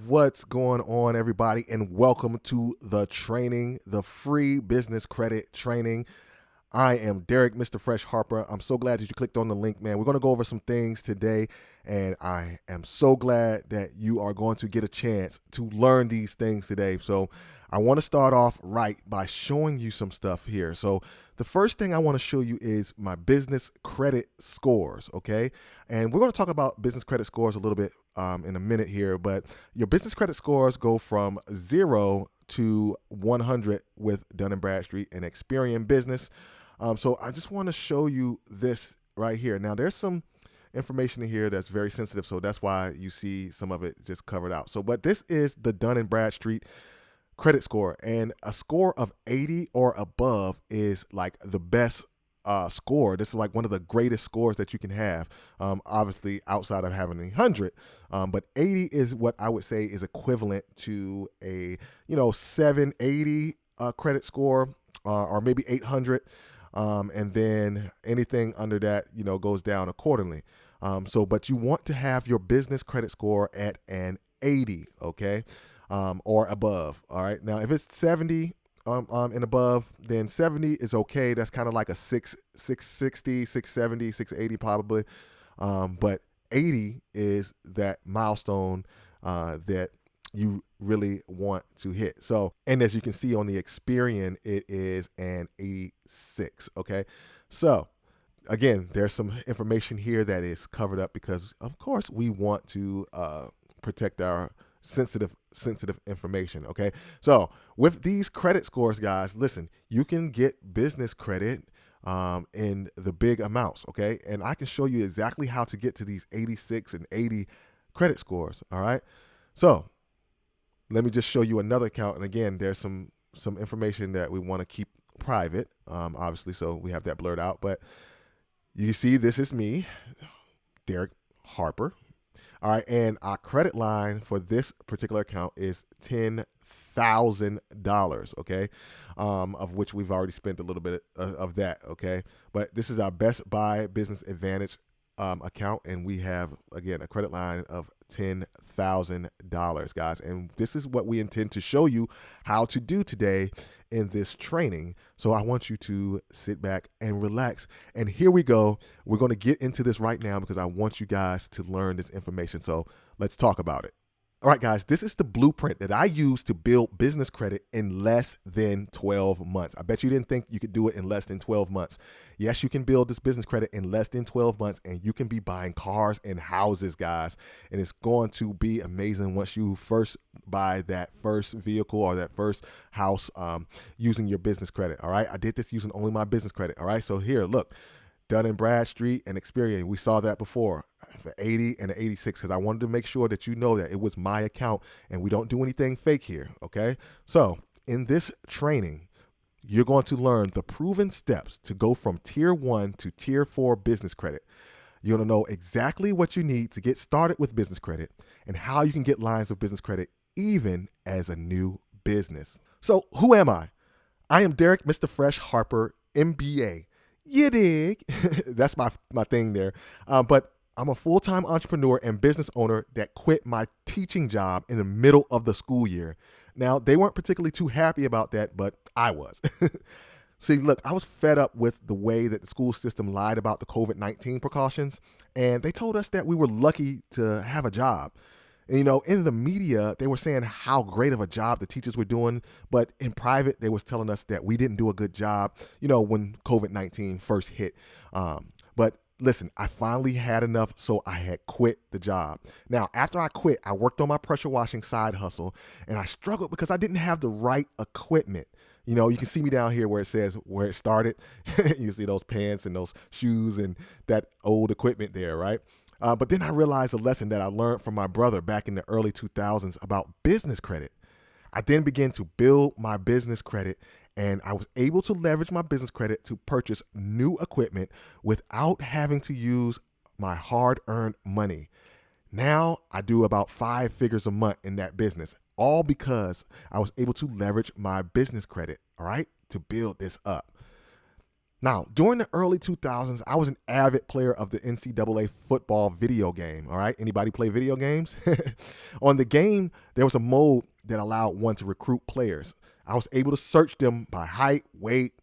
What's going on, everybody, and welcome to the training, the free business credit training. I am Derek, Mr. Fresh Harper. I'm so glad that you clicked on the link, man. We're going to go over some things today, and I am so glad that you are going to get a chance to learn these things today. So I want to start off right by showing you some stuff here. So the first thing I want to show you is my business credit scores, okay? And we're going to talk about business credit scores a little bit in a minute here, but your business credit scores go from 0 to 100 with Dun& Bradstreet and Experian Business. So I just want to show you this right here. Now, there's some information in here that's very sensitive, so that's why you see some of it just covered out. So, but this is the Dun & Bradstreet credit score, and a score of 80 or above is like the best score. This is like one of the greatest scores that you can have, obviously outside of having 100. But 80 is what I would say is equivalent to a 780 credit score, or maybe 800. And then anything under that, goes down accordingly. But you want to have your business credit score at an 80, okay, or above. All right. Now, if it's 70 and above, then 70 is okay. That's kind of like a 660, 670, 680 probably. But 80 is that milestone that you really want to hit. So, and as you can see on the Experian, it is an 86. Okay. So again, there's some information here that is covered up because of course we want to protect our sensitive information. Okay. So with these credit scores, guys, listen, you can get business credit in the big amounts. Okay. And I can show you exactly how to get to these 86 and 80 credit scores. All right. So let me just show you another account. And again, there's some information that we want to keep private, obviously, so we have that blurred out. But you see, this is me, Derek Harper. All right, and our credit line for this particular account is $10,000, okay, of which we've already spent a little bit of that, okay. But this is our Best Buy Business Advantage account, and we have, again, a credit line of $10,000, guys. And this is what we intend to show you how to do today in this training. So I want you to sit back and relax. And here we go. We're going to get into this right now because I want you guys to learn this information. So let's talk about it. All right, guys, this is the blueprint that I use to build business credit in less than 12 months. I bet you didn't think you could do it in less than 12 months. Yes, you can build this business credit in less than 12 months, and you can be buying cars and houses, guys. And it's going to be amazing once you first buy that first vehicle or that first house using your business credit. All right, I did this using only my business credit. All right, so here, look, Dun & Bradstreet and Experian. We saw that before. For 80 and an 86, because I wanted to make sure that you know that it was my account and we don't do anything fake here, okay? So in this training, you're going to learn the proven steps to go from tier 1 to tier 4 business credit. You're going to know exactly what you need to get started with business credit and how you can get lines of business credit even as a new business. So who am I? I am Derek, Mr. Fresh Harper, MBA. You dig? That's my thing there. But I'm a full-time entrepreneur and business owner that quit my teaching job in the middle of the school year. Now, they weren't particularly too happy about that, but I was. See, look, I was fed up with the way that the school system lied about the COVID-19 precautions, and they told us that we were lucky to have a job. And, in the media, they were saying how great of a job the teachers were doing, but in private, they was telling us that we didn't do a good job, when COVID-19 first hit. But listen, I finally had enough, so I had quit the job. Now, after I quit, I worked on my pressure washing side hustle, and I struggled because I didn't have the right equipment. You can see me down here where it says where it started. You see those pants and those shoes and that old equipment there, right? But then I realized a lesson that I learned from my brother back in the early 2000s about business credit. I then began to build my business credit, and I was able to leverage my business credit to purchase new equipment without having to use my hard-earned money. Now I do about 5 figures a month in that business, all because I was able to leverage my business credit, all right, to build this up. Now, during the early 2000s, I was an avid player of the NCAA football video game. All right. Anybody play video games? On the game, there was a mode that allowed one to recruit players. I was able to search them by height, weight,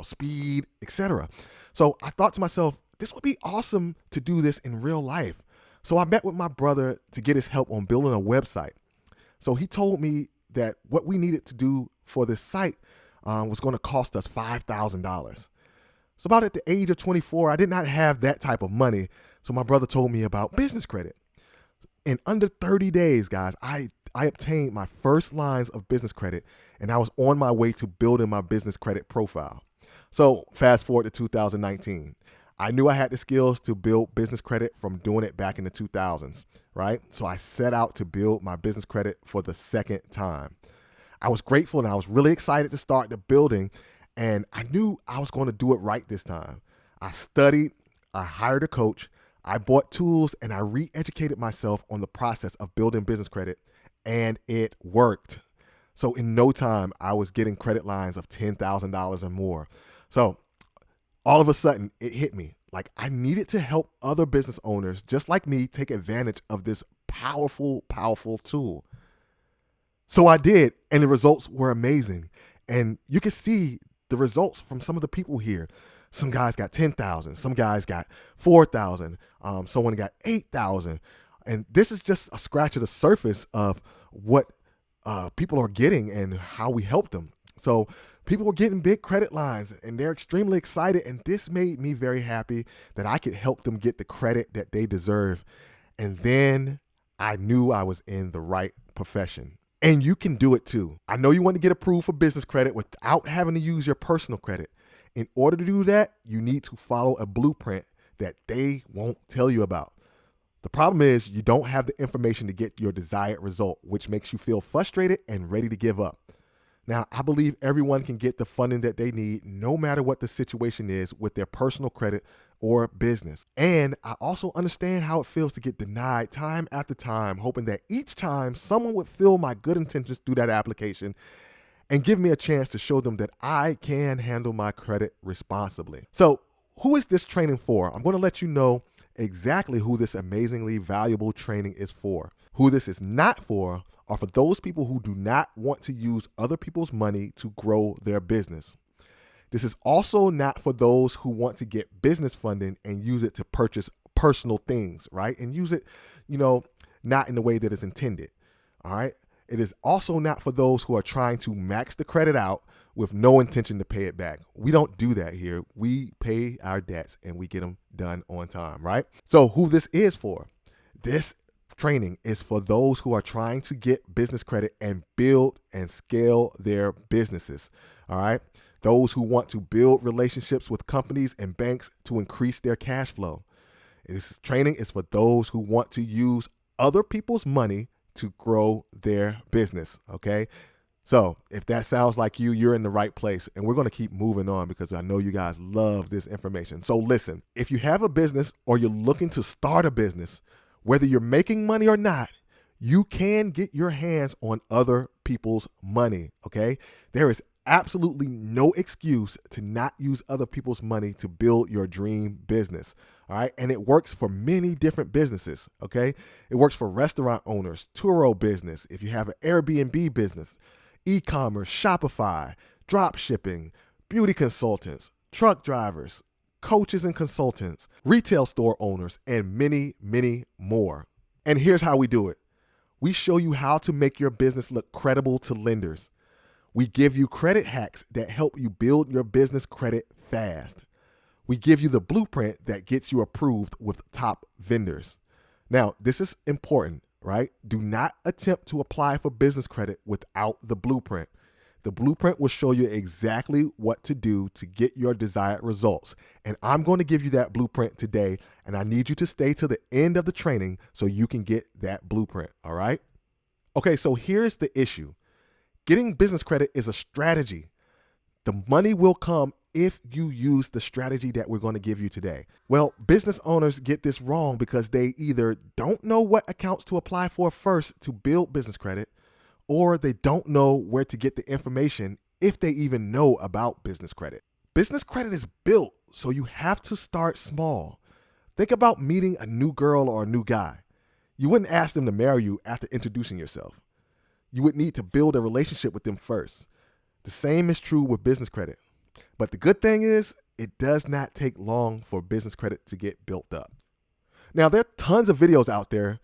speed, etc. So I thought to myself, this would be awesome to do this in real life. So I met with my brother to get his help on building a website. So he told me that what we needed to do for this site was going to cost us $5,000. So about at the age of 24, I did not have that type of money. So my brother told me about business credit. In under 30 days, guys, I obtained my first lines of business credit, and I was on my way to building my business credit profile. So fast forward to 2019. I knew I had the skills to build business credit from doing it back in the 2000s, right? So I set out to build my business credit for the second time. I was grateful and I was really excited to start the building, and I knew I was going to do it right this time. I studied, I hired a coach, I bought tools, and I re-educated myself on the process of building business credit, and it worked. So in no time, I was getting credit lines of $10,000 or more. So all of a sudden, it hit me. Like, I needed to help other business owners just like me take advantage of this powerful, powerful tool. So I did, and the results were amazing. And you can see the results from some of the people here. Some guys got 10,000, some guys got 4,000, someone got 8,000. And this is just a scratch of the surface of what people are getting and how we help them. So people were getting big credit lines and they're extremely excited. And this made me very happy that I could help them get the credit that they deserve. And then I knew I was in the right profession. And you can do it too. I know you want to get approved for business credit without having to use your personal credit. In order to do that, you need to follow a blueprint that they won't tell you about. The problem is you don't have the information to get your desired result, which makes you feel frustrated and ready to give up. Now, I believe everyone can get the funding that they need, no matter what the situation is with their personal credit or business. And I also understand how it feels to get denied time after time, hoping that each time someone would feel my good intentions through that application and give me a chance to show them that I can handle my credit responsibly. So who is this training for? I'm going to let you know exactly who this amazingly valuable training is for. Who this is not for are for those people who do not want to use other people's money to grow their business. This is also not for those who want to get business funding and use it to purchase personal things, right? And use it, not in the way that is intended, all right? It is also not for those who are trying to max the credit out with no intention to pay it back. We don't do that here. We pay our debts and we get them done on time, right? So who this is for? This training is for those who are trying to get business credit and build and scale their businesses, all right? Those who want to build relationships with companies and banks to increase their cash flow. This training is for those who want to use other people's money to grow their business, okay? So if that sounds like you're in the right place, and we're going to keep moving on because I know you guys love this information. So listen, if you have a business or you're looking to start a business, whether you're making money or not, you can get your hands on other people's money, okay? There is absolutely no excuse to not use other people's money to build your dream business, all right? And it works for many different businesses, okay? It works for restaurant owners, touro business, if you have an Airbnb business, e-commerce, Shopify, drop shipping, beauty consultants, truck drivers, coaches and consultants, retail store owners, and many, many more. And here's how we do it. We show you how to make your business look credible to lenders. We give you credit hacks that help you build your business credit fast. We give you the blueprint that gets you approved with top vendors. Now, this is important, right? Do not attempt to apply for business credit without the blueprint. The blueprint will show you exactly what to do to get your desired results. And I'm going to give you that blueprint today, and I need you to stay to the end of the training so you can get that blueprint, all right? Okay, so here's the issue. Getting business credit is a strategy. The money will come if you use the strategy that we're going to give you today. Well, business owners get this wrong because they either don't know what accounts to apply for first to build business credit, or they don't know where to get the information if they even know about business credit. Business credit is built, so you have to start small. Think about meeting a new girl or a new guy. You wouldn't ask them to marry you after introducing yourself. You would need to build a relationship with them first. The same is true with business credit. But the good thing is, it does not take long for business credit to get built up. Now, there are tons of videos out there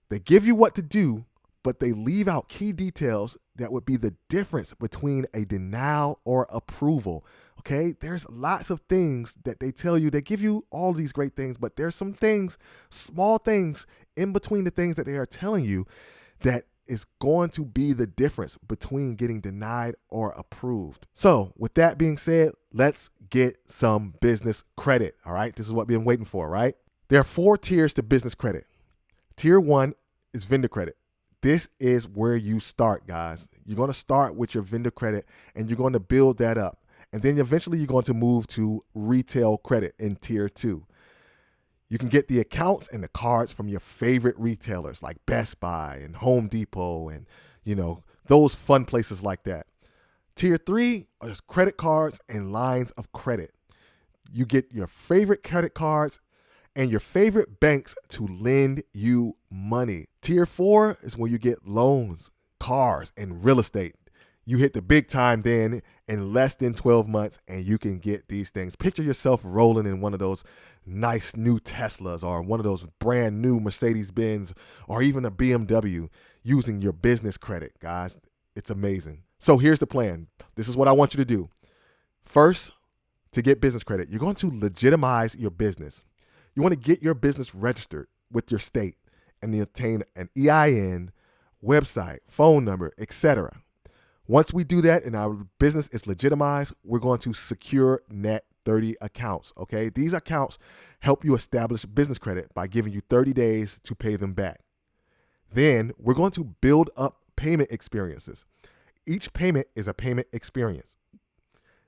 that give you what to do, but they leave out key details that would be the difference between a denial or approval. Okay, there's lots of things that they tell you. They give you all these great things, but there's some things, small things in between the things that they are telling you that is going to be the difference between getting denied or approved. So with that being said, let's get some business credit. All right, this is what we've been waiting for, right? There are 4 tiers to business credit. Tier 1 is vendor credit. This is where you start, guys. You're going to start with your vendor credit and you're going to build that up. And then eventually you're going to move to retail credit in tier 2. You can get the accounts and the cards from your favorite retailers like Best Buy and Home Depot and, those fun places like that. Tier 3 is credit cards and lines of credit. You get your favorite credit cards and your favorite banks to lend you money. Tier 4 is where you get loans, cars, and real estate. You hit the big time then in less than 12 months and you can get these things. Picture yourself rolling in one of those nice new Teslas or one of those brand new Mercedes-Benz or even a BMW using your business credit, guys. It's amazing. So here's the plan. This is what I want you to do. First, to get business credit, you're going to legitimize your business. You want to get your business registered with your state and then obtain an EIN, website, phone number, etc. Once we do that and our business is legitimized, we're going to secure net 30 accounts, okay? These accounts help you establish business credit by giving you 30 days to pay them back. Then we're going to build up payment experiences. Each payment is a payment experience.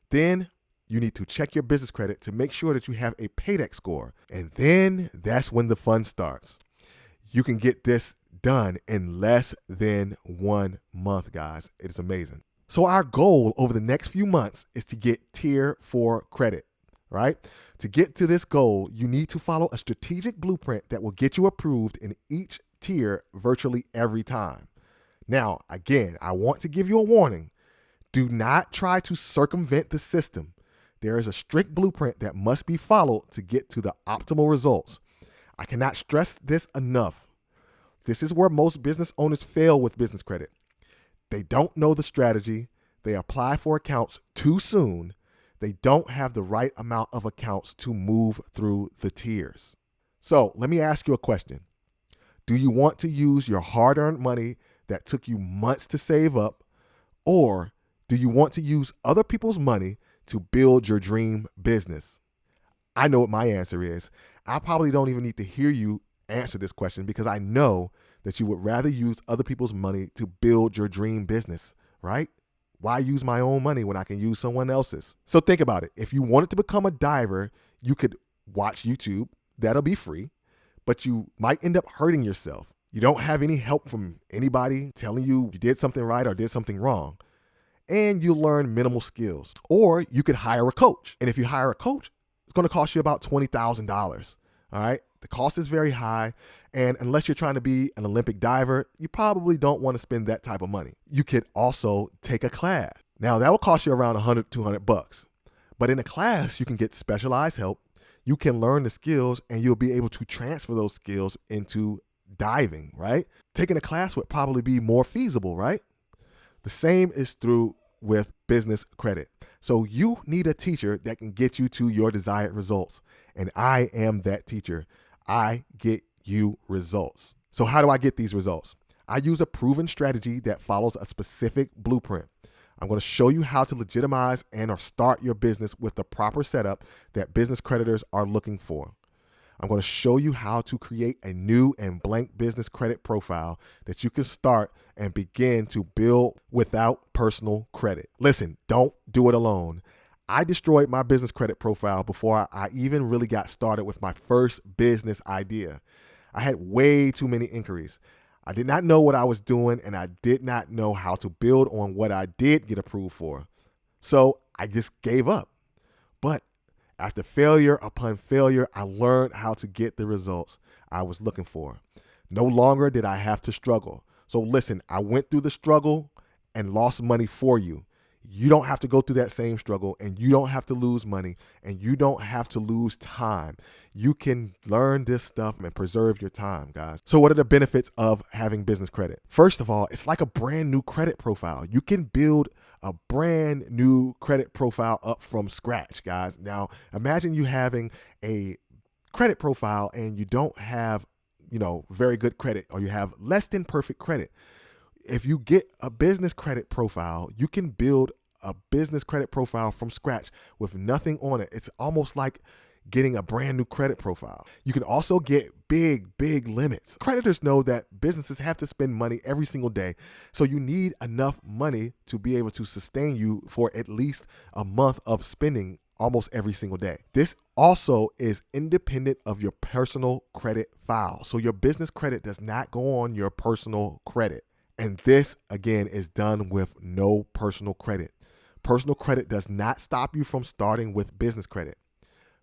Then you need to check your business credit to make sure that you have a paydex score. And then that's when the fun starts. You can get this done in less than 1 month, guys. It's amazing. So our goal over the next few months is to get tier 4 credit, right? To get to this goal, you need to follow a strategic blueprint that will get you approved in each tier virtually every time. Now, again, I want to give you a warning. Do not try to circumvent the system. There is a strict blueprint that must be followed to get to the optimal results. I cannot stress this enough. This is where most business owners fail with business credit. They don't know the strategy. They apply for accounts too soon. They don't have the right amount of accounts to move through the tiers. So let me ask you a question. Do you want to use your hard-earned money that took you months to save up, or do you want to use other people's money to build your dream business? I know what my answer is. I probably don't even need to hear you answer this question because I know that you would rather use other people's money to build your dream business, right? Why use my own money when I can use someone else's? So think about it. If you wanted to become a diver, you could watch YouTube. That'll be free, but you might end up hurting yourself. You don't have any help from anybody telling you you did something right or did something wrong. And you learn minimal skills. Or you could hire a coach. And if you hire a coach, it's going to cost you about $20,000. All right. The cost is very high. And unless you're trying to be an Olympic diver, you probably don't want to spend that type of money. You could also take a class. Now that will cost you around $100, $200. But in a class, you can get specialized help. You can learn the skills and you'll be able to transfer those skills into diving, right? Taking a class would probably be more feasible, right? The same is true with business credit. So you need a teacher that can get you to your desired results. And I am that teacher. I get you results. So how do I get these results? I use a proven strategy that follows a specific blueprint. I'm going to show you how to legitimize and or start your business with the proper setup that business creditors are looking for. I'm going to show you how to create a new and blank business credit profile that you can start and begin to build without personal credit. Listen, don't do it alone. I destroyed my business credit profile before I even really got started with my first business idea. I had way too many inquiries. I did not know what I was doing, and I did not know how to build on what I did get approved for. So I just gave up. But after failure upon failure, I learned how to get the results I was looking for. No longer did I have to struggle. So listen, I went through the struggle and lost money for you. You don't have to go through that same struggle, and you don't have to lose money, and you don't have to lose time. You can learn this stuff and preserve your time, guys. So what are the benefits of having business credit? First of all, it's like a brand new credit profile. You can build a brand new credit profile up from scratch, guys. Now, imagine you having a credit profile and you don't have, very good credit, or you have less than perfect credit. If you get a business credit profile, you can build a business credit profile from scratch with nothing on it. It's almost like getting a brand new credit profile. You can also get big limits. Creditors know that businesses have to spend money every single day. So you need enough money to be able to sustain you for at least a month of spending almost every single day. This also is independent of your personal credit file. So your business credit does not go on your personal credit. And this, again, is done with no personal credit. Personal credit does not stop you from starting with business credit.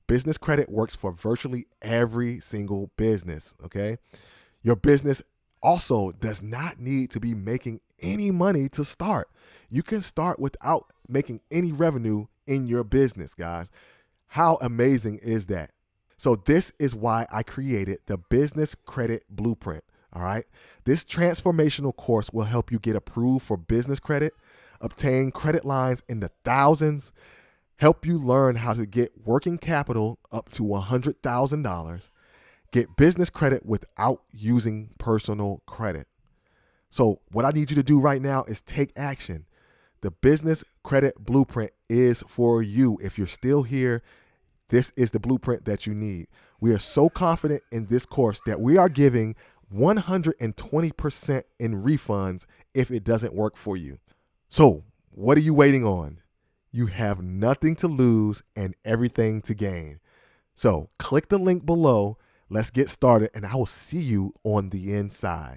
Business credit works for virtually every single business, okay? Your business also does not need to be making any money to start. You can start without making any revenue in your business, guys. How amazing is that? So this is why I created the Business Credit Blueprint. All right. This transformational course will help you get approved for business credit, obtain credit lines in the thousands, help you learn how to get working capital up to $100,000, get business credit without using personal credit. So what I need you to do right now is take action. The Business Credit Blueprint is for you. If you're still here, this is the blueprint that you need. We are so confident in this course that we are giving 120% in refunds if it doesn't work for you. So what are you waiting on? You have nothing to lose and everything to gain. So click the link below. Let's get started, and I will see you on the inside.